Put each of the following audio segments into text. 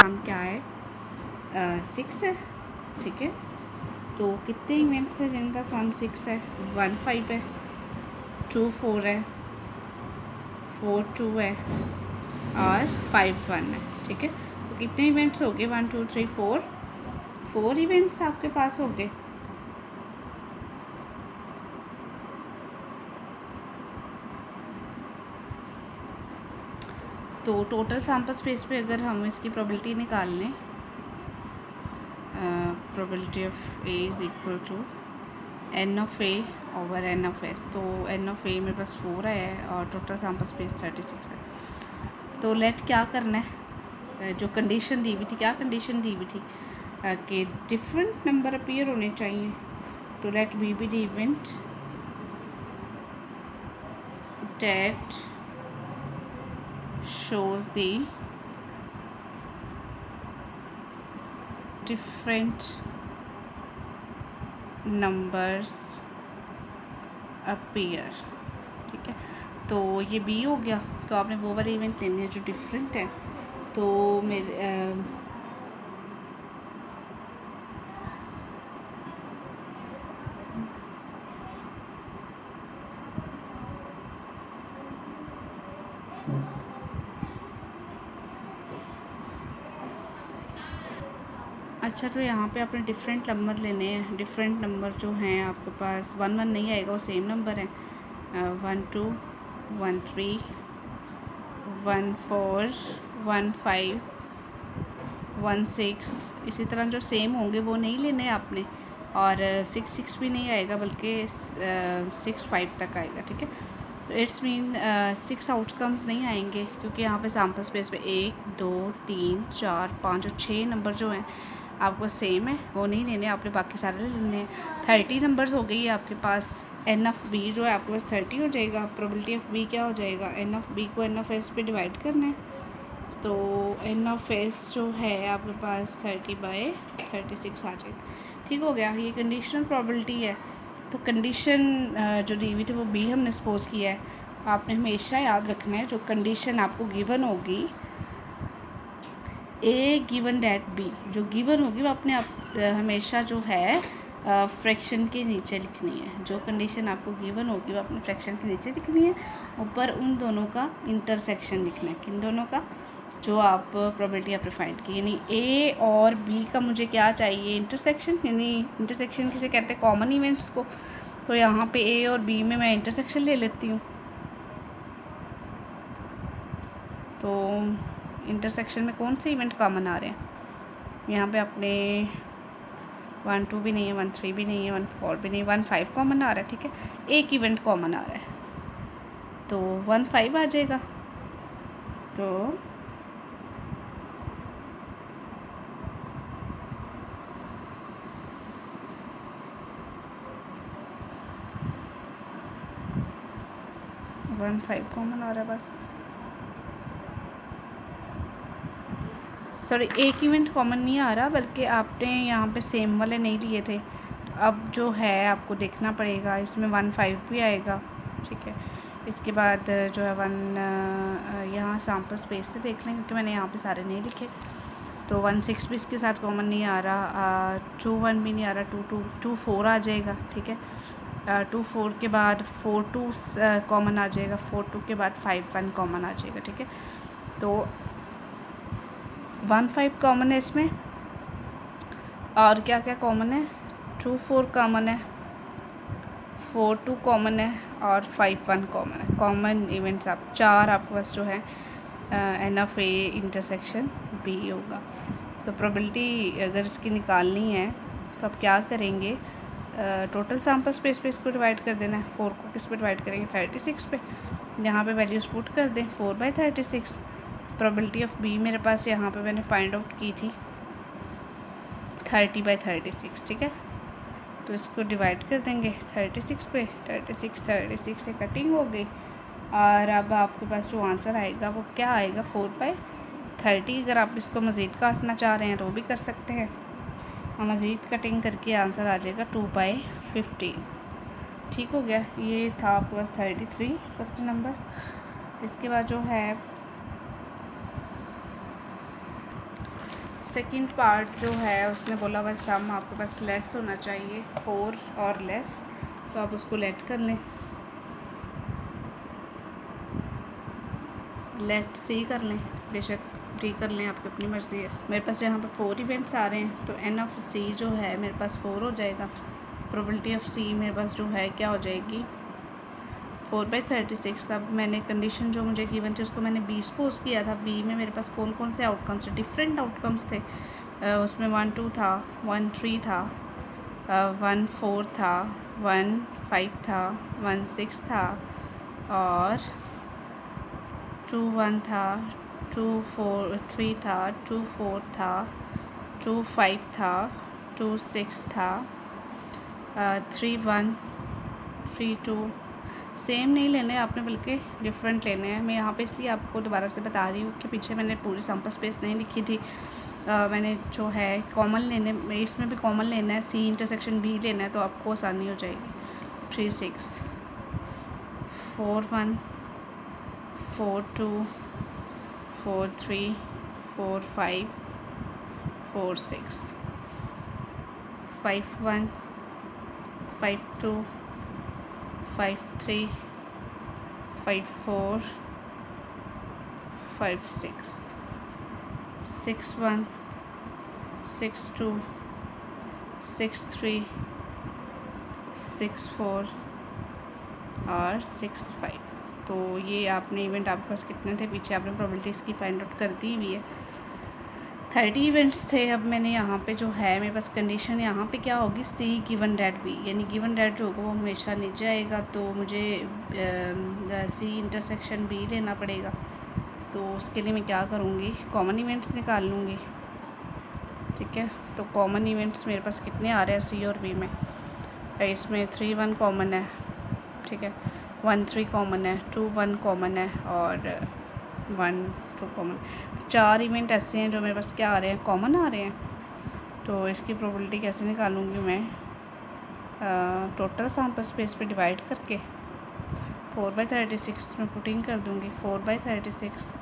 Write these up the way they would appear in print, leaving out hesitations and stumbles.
सम क्या है, 6 है। ठीक है, तो कितने इवेंट्स हैं जिनका सम 6 है? 1 5 है, 2 4 है, 4 2 है और 5 1 है। ठीक है, तो कितने इवेंट्स हो गए? 1 2 3 4 इवेंट्स आपके पास हो गए। तो टोटल सैम्पल स्पेस पे अगर हम इसकी प्रोबेबिलिटी निकाल लें, probability of A is equal to n of A over n of S. तो एन ऑफ ए मेरे पास 4 है और टोटल सैम्पल स्पेस 36 है। तो लेट क्या करना है, जो कंडीशन दी हुई थी, क्या कंडीशन दी हुई थी कि डिफरेंट नंबर अपीयर होने चाहिए। तो let B the event that shows the different numbers appear। ठीक है, तो ये बी हो गया। तो आपने वो वाले इवेंट लेने हैं जो डिफरेंट है। तो मेरे अच्छा, तो यहाँ पे आपने डिफरेंट नंबर लेने हैं। डिफरेंट नंबर जो हैं आपके पास 1 1 नहीं आएगा, वो सेम नंबर है। 1 2 1 3 1 4 1 5 1 6, इसी तरह जो सेम होंगे वो नहीं लेने आपने। और 6 6 भी नहीं आएगा, बल्कि 6 5 तक आएगा। ठीक है, तो इट्स मीन 6 आउटकम्स नहीं आएंगे, क्योंकि यहाँ पे सैम्पल स्पेस पे 1 2 3 4 5 और 6 नंबर जो हैं आपको सेम है, वो नहीं लेने आपने, बाकी सारे लेने हैं। 30 नंबर्स हो गई है आपके पास। एन ऑफ बी जो है आपके पास 30 हो जाएगा। प्रोबेबिलिटी ऑफ बी क्या हो जाएगा, एन ऑफ बी को एन ऑफ एस पे डिवाइड करना है। तो एन ऑफ एस जो है आपके पास 30/36 आ जाएगा। ठीक हो गया, ये कंडीशनल प्रोबेबिलिटी है। तो कंडीशन जो दी हुई थी वो बी हमने सपोज किया है। आपने हमेशा याद रखना है, जो कंडीशन आपको गिवन होगी ए गिवन डैट बी, जो गिवन होगी वो अपने आप हमेशा जो है फ्रैक्शन के नीचे लिखनी है। जो कंडीशन आपको गिवन होगी वो अपने फ्रैक्शन के नीचे लिखनी है। ऊपर उन दोनों का इंटरसेक्शन लिखना है। किन दोनों का? जो आप प्रोबेबिलिटी आपने फाइंड की, यानी ए और बी का मुझे क्या चाहिए, इंटरसेक्शन। यानी इंटरसेक्शन किसे कहते हैं, कॉमन इवेंट्स को। तो यहाँ पे ए और बी में मैं इंटरसेक्शन ले लेती हूँ। तो इंटरसेक्शन में कौन से इवेंट कॉमन आ रहे हैं? यहाँ पे अपने 1 2 भी नहीं है, 1 3 भी नहीं है, 1 4 भी नहीं, 1 5 कॉमन आ रहा है। ठीक है, एक इवेंट कॉमन आ रहा है, तो 1 5 आ जाएगा। तो वन 5 कॉमन आ रहा है बस। सॉरी, एक इवेंट कॉमन नहीं आ रहा, बल्कि आपने यहाँ पे सेम वाले नहीं लिए थे। तो अब जो है आपको देखना पड़ेगा, इसमें 1 5 भी आएगा। ठीक है, इसके बाद जो है 1 यहाँ सैम्पल स्पेस से देख लें, क्योंकि मैंने यहाँ पे सारे नहीं लिखे। तो 1 6 भी इसके साथ कॉमन नहीं आ रहा, 2 1 भी नहीं आ रहा, 2 4 आ जाएगा। ठीक है, 2 4 के बाद 4 2 कॉमन आ जाएगा, 4 2 के बाद 5 1 कॉमन आ जाएगा। ठीक है, तो 1 5 कॉमन है इसमें, और क्या क्या कॉमन है, 2 4 कॉमन है, 4 2 कॉमन है और 5 1 कॉमन है। कॉमन इवेंट्स आप 4 आपके पास जो है n of A intersection B होगा। तो प्रोबेबिलिटी अगर इसकी निकालनी है तो आप क्या करेंगे, टोटल सैम्पल स्पेस पे इसको डिवाइड कर देना है। 4 को किस पे डिवाइड करेंगे, 36 पे। यहाँ पे वैल्यूज पुट कर दें, 4/36। प्रोबेबिलिटी ऑफ बी मेरे पास यहाँ पे मैंने फाइंड आउट की थी 30/36। ठीक है, तो इसको डिवाइड कर देंगे 36 पे। 36 से कटिंग हो गई, और अब आपके पास जो आंसर आएगा वो क्या आएगा, 4/30। अगर आप इसको मज़ीद काटना चाह रहे हैं तो भी कर सकते हैं, और मज़ीद कटिंग करके आंसर आ जाएगा 2/15। ठीक हो गया, ये था आपके पास 33 क्वेश्चन नंबर। इसके बाद जो है सेकंड पार्ट जो है उसने बोला हुआ सम आपके पास लेस होना चाहिए 4 और लेस, तो आप उसको लेट कर लें, लेट सी कर लें, बेशक डी कर लें, आपकी अपनी मर्ज़ी है। मेरे पास यहाँ पर 4 इवेंट्स आ रहे हैं, तो एन ऑफ सी जो है मेरे पास 4 हो जाएगा। प्रोबेबिलिटी ऑफ सी मेरे पास जो है क्या हो जाएगी 4/36। अब मैंने कंडीशन जो मुझे गिवन थी उसको मैंने बी सपोज किया था। बी में मेरे पास कौन कौन से आउटकम्स थे, डिफरेंट आउटकम्स थे। उसमें 1 2 था, 1 3 था, 1 4 था, 1 5 था, 1 6 था और 2 1 था, 2 4 3 था, 2 4 था, 2 5 था, 2 6 था, 3 1 3 2। सेम नहीं लेने आपने, बल्कि डिफरेंट लेने हैं। मैं यहाँ पे इसलिए आपको दोबारा से बता रही हूँ कि पीछे मैंने पूरी सैम्पल स्पेस नहीं लिखी थी। मैंने जो है कॉमन लेने, इसमें भी कॉमन लेना है, सी इंटरसेक्शन बी लेना है, तो आपको आसानी हो जाएगी। 3 6 4 1 4 2 4 3 4 5 4 6 5 1 5 2 5 3 5 4 5 6 6 1 6 2 6 3 6 4 और 6 5। तो ये आपने इवेंट आपके पास कितने थे, पीछे आपने प्रोबेबिलिटीज़ की फाइंड आउट कर दी हुई है। 30 इवेंट्स थे। अब मैंने यहाँ पे जो है मेरे पास कंडीशन यहाँ पे क्या होगी, सी गिवन डेट बी, यानी गिवन डेट जो होगा वो हमेशा नीचे आएगा, तो मुझे सी इंटरसेक्शन बी लेना पड़ेगा। तो उसके लिए मैं क्या करूँगी, कॉमन इवेंट्स निकाल लूँगी। ठीक है, तो कॉमन इवेंट्स मेरे पास कितने आ रहे हैं सी और बी में, इसमें 3 1 कॉमन है, ठीक है, 1 3 कॉमन है, 2 1 कॉमन है और 1 2 कॉमन। 4 इवेंट ऐसे हैं जो मेरे पास क्या आ रहे हैं, कॉमन आ रहे हैं। तो इसकी प्रोबेबिलिटी कैसे निकालूंगी मैं, टोटल सैम्पल स्पेस पे डिवाइड करके 4/36 में पुटिंग कर दूंगी। 4/36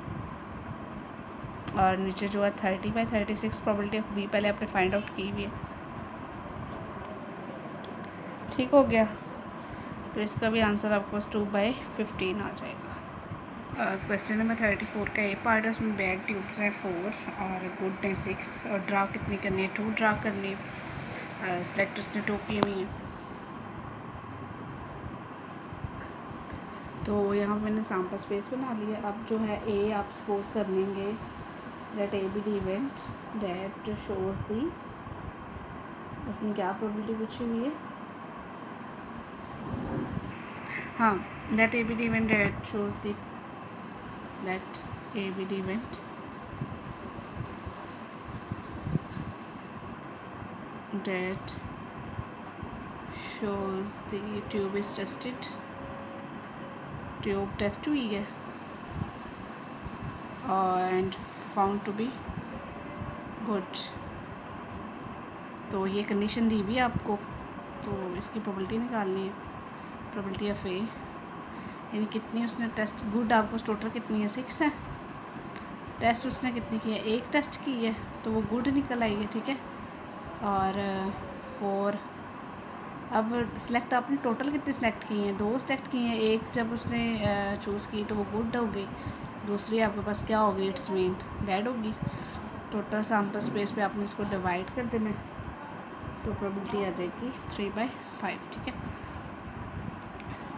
और नीचे जो है 30/36 प्रोबेबिलिटी ऑफ बी पहले आपने फाइंड आउट की हुई है। ठीक हो गया, तो इसका भी आंसर आपके पास 2/15 आ जाएगा। क्वेश्चन नंबर 34 का ये पार्ट है, उसमें बैड ट्यूब्स हैं 4 और गुड हैं 6 और ड्रा कितनी करनी है, 2 ड्रा करनी है। सिलेक्ट उसने 2 की हुई है। तो यहाँ मैंने सैम्पल स्पेस बना लिया। अब जो है ए आप सपोज कर लेंगे that A B the event that shows the, उसने क्या प्रोबेबिलिटी पूछी हुई है, हाँ, that A B the event that shows the that A B the event that shows the tube is tested, tube test हुई है and found to be good। तो ये कंडीशन दी हुई है आपको, तो इसकी प्रोबेबिलिटी निकालनी है। प्रोबेबिलिटी ऑफ ए यानी कितनी उसने टेस्ट, गुड आपको टोटल कितनी है 6 है, टेस्ट उसने कितनी की है, एक टेस्ट की है, तो वो गुड निकल आई है। ठीक है, और 4। अब सिलेक्ट आपने टोटल कितनी सिलेक्ट की हैं, 2 सिलेक्ट की हैं। एक जब उसने चूज़ की तो वो गुड हो गई, दूसरी आपके पास क्या होगी, इट्स मीन बैड होगी। टोटल सैम्पल स्पेस पे आपने इसको डिवाइड कर देना है, तो प्रोबेबिलिटी आ जाएगी 3/5। ठीक है,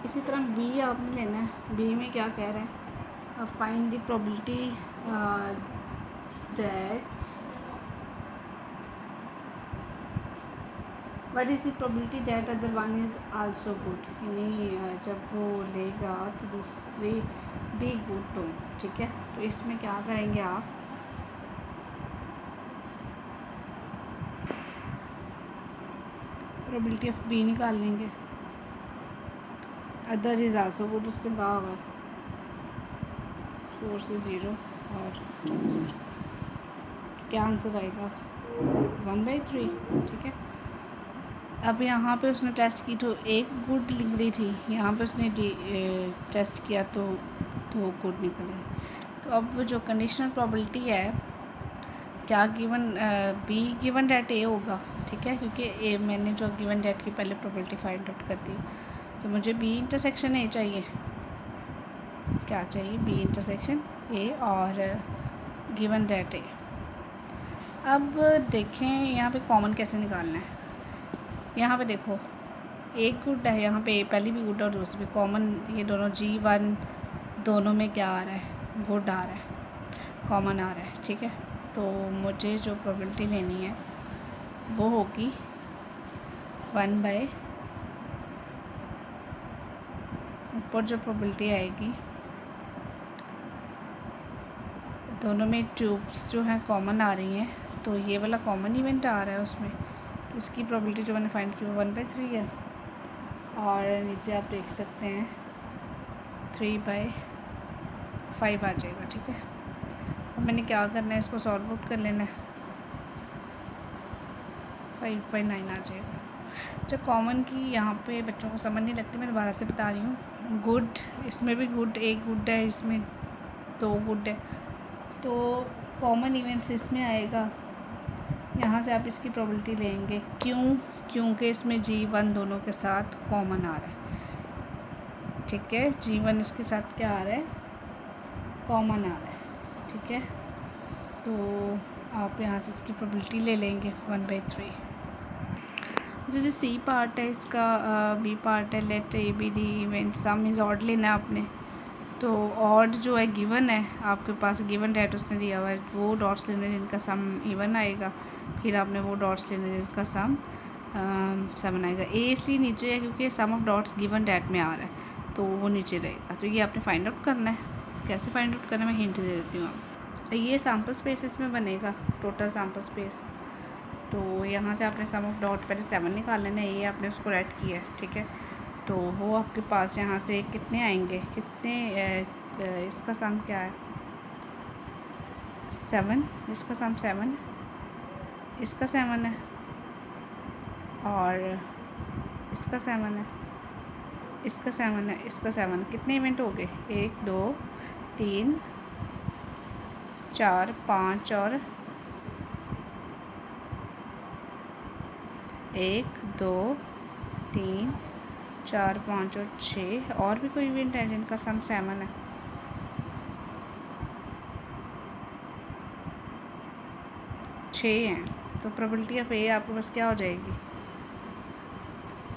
इसी तरह बी आपने लेना है। बी में क्या कह रहे हैं, find the probability that what is the probability that other one is also good, यानी जब वो लेगा तो दूसरी भी गुड हो। ठीक है, तो इसमें क्या करेंगे आप, प्रोबेबिलिटी ऑफ बी निकाल लेंगे। अदर इज़ आल्सो गुड उससे कहा होगा 4 से 0 और 0, क्या आंसर आएगा 1/3। ठीक है, अब यहाँ पे उसने टेस्ट की तो एक गुड लिख रही थी, यहाँ पे उसने टेस्ट किया तो 2 गुड निकले। तो अब जो कंडीशनल प्रोबेबिलिटी है क्या गिवन बी गिवन डेट ए होगा, ठीक है, क्योंकि ए मैंने जो गिवन डेट की पहले प्रोबेबिलिटी फाइंड आउट कर दी, तो मुझे बी इंटरसेक्शन ए चाहिए। क्या चाहिए? बी इंटरसेक्शन ए और गिवन डेट ए। अब देखें यहाँ पे कॉमन कैसे निकालना है। यहाँ पे देखो एक गुड है, यहाँ पे पहली भी गुड और दूसरी भी कॉमन, ये दोनों G1 दोनों में क्या आ रहा है? गुड आ रहा है, कॉमन आ रहा है, ठीक है। तो मुझे जो प्रोबेबिलिटी लेनी है वो होगी 1/, ऊपर जो प्रोबेबिलिटी आएगी दोनों में ट्यूब्स जो हैं कॉमन आ रही हैं, तो ये वाला कॉमन इवेंट आ रहा है उसमें, इसकी प्रोबेबिलिटी जो मैंने फाइंड की वो 1/3 है। और नीचे आप देख सकते हैं 3/5 आ जाएगा, ठीक है। अब मैंने क्या करना है, इसको सॉल्व आउट कर लेना है, 5/9 आ जाएगा। जब कॉमन की यहाँ पे बच्चों को समझ नहीं लगती, मैं दोबारा से बता रही हूँ। गुड, इसमें भी गुड, एक गुड है, इसमें 2 गुड है, तो कॉमन इवेंट्स इसमें आएगा। यहाँ से आप इसकी प्रोबेबिलिटी लेंगे, क्यों? क्योंकि इसमें G1 दोनों के साथ कॉमन आ रहा है, ठीक है। G1 इसके साथ क्या आ रहा है? कॉमन आ रहा है, ठीक है। तो आप यहाँ से इसकी प्रोबेबिलिटी ले लेंगे 1/3। जो सी पार्ट है इसका, बी पार्ट है, let A be the event sum is odd लेना है आपने। तो ऑड जो है गिवन है आपके पास, गिवन डेट उसने दिया हुआ है, वो डॉट्स लेने जिनका सम इवन आएगा, फिर आपने वो डॉट्स लेने जिनका सम 7 आएगा। ए इसलिए नीचे है क्योंकि सम ऑफ डॉट्स गिवन डेट में आ रहा है, तो वो नीचे रहेगा। तो ये आपने फाइंड आउट करना है। कैसे फाइंड आउट करना है मैं हिंट दे देती हूँ आप। ये सैम्पल स्पेस इसमें बनेगा, टोटल सैम्पल स्पेस। तो यहाँ से आपने सम ऑफ डॉट पहले 7 निकाल लेना है, ये आपने उसको राइट किया है, ठीक है। तो वो आपके पास यहाँ से कितने आएंगे, कितने इसका सम क्या है? 7, इसका सम 7 है, इसका 7 है और इसका 7 है, इसका 7 है, इसका 7। कितने इवेंट हो गए? 1 2 3 4 5 और 1 2 3 4 5 और 6, और भी कोई इवेंट है जिनका सम 7 है? 6 हैं। तो प्रोबेबिलिटी ऑफ ए आपके पास क्या हो जाएगी?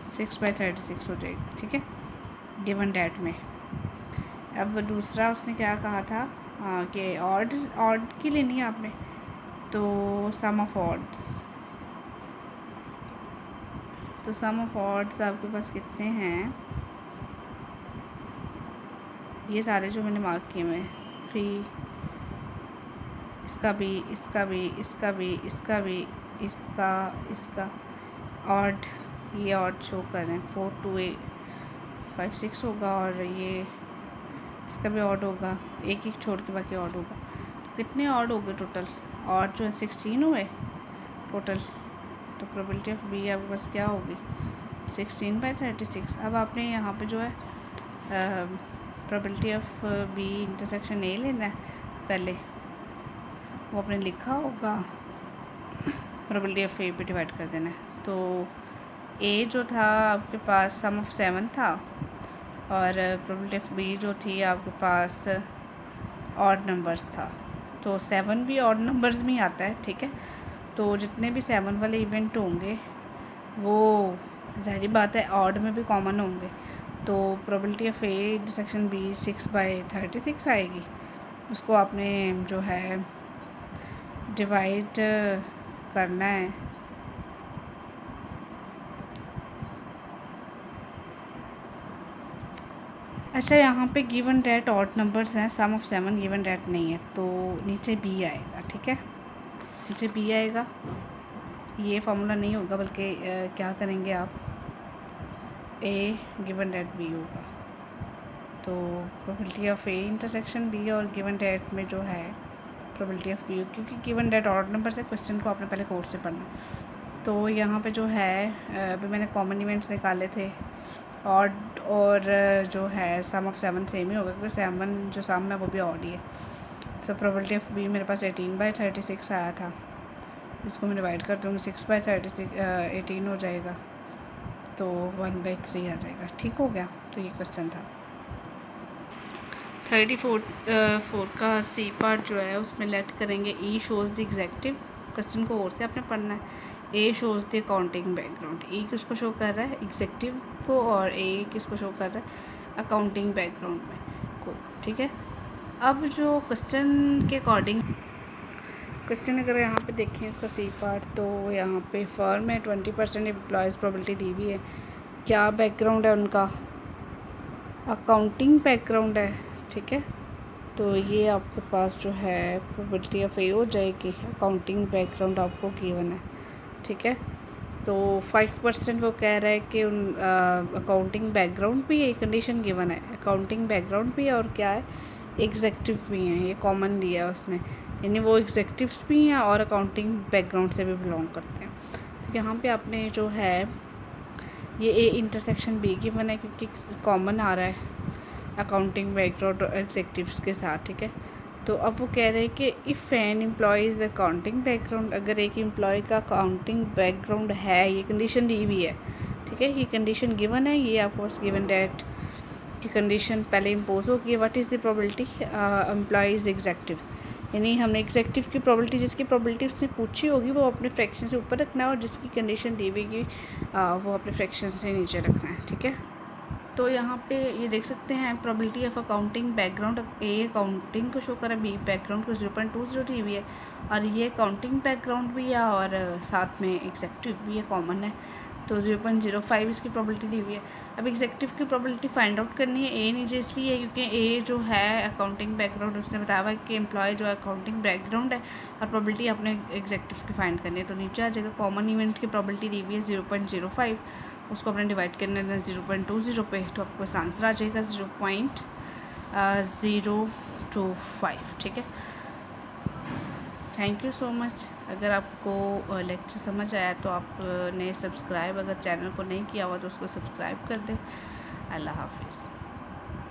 6/36 हो जाएगी, ठीक है, गिवन डेट में। अब दूसरा उसने क्या कहा था कि ऑड की लेनी है आपने, तो सम ऑफ ऑड्स। तो सम ऑफ ऑड्स आपके पास कितने हैं? ये सारे जो मैंने मार्क किए हुए हैं, 3, इसका भी, इसका भी, इसका भी, इसका भी, इसका ऑड, ये ऑड शो कर रहे हैं। 4 2 8 5 6 होगा, और ये इसका भी ऑड होगा, एक एक छोड़ के बाकी ऑड होगा। तो कितने ऑड हो गए टोटल? ऑड जो है 16 हुए टोटल। तो प्रोबेबिलिटी ऑफ बी आपके पास क्या होगी? 16/36। अब आपने यहाँ पे जो है probability of B intersection A लेना है पहले, वो आपने लिखा होगा, प्रोबेबिलिटी ऑफ ए पे डिवाइड कर देना है। तो ए जो था आपके पास सम ऑफ 7 था, और प्रोबेबिलिटी ऑफ बी जो थी आपके पास ऑड नंबर्स था। तो 7 भी ऑड नंबर्स में आता है, ठीक है। तो जितने भी 7 वाले इवेंट होंगे वो ज़ाहिर बात है ऑड में भी कॉमन होंगे। तो probability of A intersection B 6/36 आएगी। उसको आपने जो है डिवाइड करना है अच्छा, यहाँ पे गिवन डेट ऑड नंबर्स हैं, सम ऑफ 7 गिवन डेट नहीं है, तो नीचे बी आएगा, ठीक है, नीचे बी आएगा। ये फार्मूला नहीं होगा, बल्कि क्या करेंगे आप, ए गिवन डेट बी होगा। तो probability of A intersection B और गिवन डेट में जो है प्रोबेबिलिटी ऑफ बी, क्योंकि गिवन डेट ऑड नंबर से क्वेश्चन को आपने पहले कोर्स से पढ़ना। तो यहाँ पे जो है अभी मैंने कॉमन इवेंट्स निकाले थे, ऑड और जो है सम ऑफ 7 सेम ही होगा, क्योंकि 7 जो सम है वो भी ऑड ही है। तो प्रोबेबिलिटी ऑफ बी मेरे पास 18/36 आया था, इसको मैं डिवाइड कर दूँगी 6/36 18 हो जाएगा, तो 1/3 आ जाएगा। ठीक हो गया, तो ये क्वेश्चन था। 34 का सी पार्ट जो है उसमें लेट करेंगे ई शोज़ द एग्जेक्टिव। क्वेश्चन को और से आपने पढ़ना है। ए शोज़ द अकाउंटिंग बैकग्राउंड, ई किसको शो कर रहा है एग्जेक्टिव को, और ए किसको शो कर रहा है अकाउंटिंग बैकग्राउंड में को। ठीक है, अब जो क्वेश्चन के अकॉर्डिंग क्वेश्चन अगर यहाँ पे देखें इसका सी पार्ट, तो यहाँ पे फर्म में 20% एम्प्लॉयज़ प्रोबेबिलिटी दी हुई है। क्या बैकग्राउंड है उनका, अकाउंटिंग बैकग्राउंड है। ठीक है, तो ये आपके पास जो है प्रोबेबिलिटी ऑफ ए हो जाएगी, अकाउंटिंग बैकग्राउंड आपको गिवन है। ठीक है, तो 5% वो कह रहा है कि उन अकाउंटिंग बैकग्राउंड भी है, कंडीशन गिवन है, अकाउंटिंग बैकग्राउंड भी है और क्या है एग्जेक्टिव भी हैं, ये कॉमन लिया है उसने, यानी वो एग्जेक्टिव्स भी हैं और अकाउंटिंग बैकग्राउंड से भी बिलोंग करते हैं। तो यहाँ पे आपने जो है ये ए इंटरसेक्शन बी गिवन है क्योंकि कॉमन आ रहा है अकाउंटिंग बैकग्राउंड और एग्जेक्टिव्स के साथ। ठीक है, तो अब वो कह रहे हैं कि if n employees accounting background, अगर एक एम्प्लॉय का अकाउंटिंग बैकग्राउंड है, ये कंडीशन दी हुई है। ठीक है, ये कंडीशन गिवन है, ये आपको बस गिवन डेट की कंडीशन पहले इम्पोज होगी। What is the probability employees executive, यानी हमने एग्जेक्टिव की प्रोबेबिलिटी, जिसकी प्रोबेबिलिटी उसने पूछी होगी वो अपने फ्रैक्शन से ऊपर रखना है, और जिसकी कंडीशन दी हुई वो अपने फ्रैक्शन से नीचे रखना है। ठीक है, तो यहाँ पे ये देख सकते हैं probability of accounting background, A accounting को शो करा, बी बैकग्राउंड को 0.20 दी हुई है, और ये अकाउंटिंग बैकग्राउंड भी है और साथ में एग्जेक्टिव भी है, कॉमन है, तो 0.05 इसकी प्रोबेबिलिटी दी हुई है। अब एग्जेक्टिव की प्रोबेबिलिटी फाइंड आउट करनी है, ए नीचे इसलिए क्योंकि ए जो है अकाउंटिंग बैकग्राउंड, उसने बताया हुआ है कि एम्प्लॉय जो है अकाउंटिंग बैकग्राउंड है, और प्रोबेबिलिटी अपने एग्जेक्टिव की फाइंड करनी है, तो नीचे आ जाएगा। कॉमन इवेंट की प्रोबेबिलिटी दी हुई है 0.05, उसको अपने डिवाइड करना है 0.20 पे, तो आपको आंसर आ जाएगा 0.025। ठीक है, थैंक यू सो मच। अगर आपको लेक्चर समझ आया तो आपने सब्सक्राइब, अगर चैनल को नहीं किया हुआ तो उसको सब्सक्राइब कर दें। अल्लाह हाफिज़।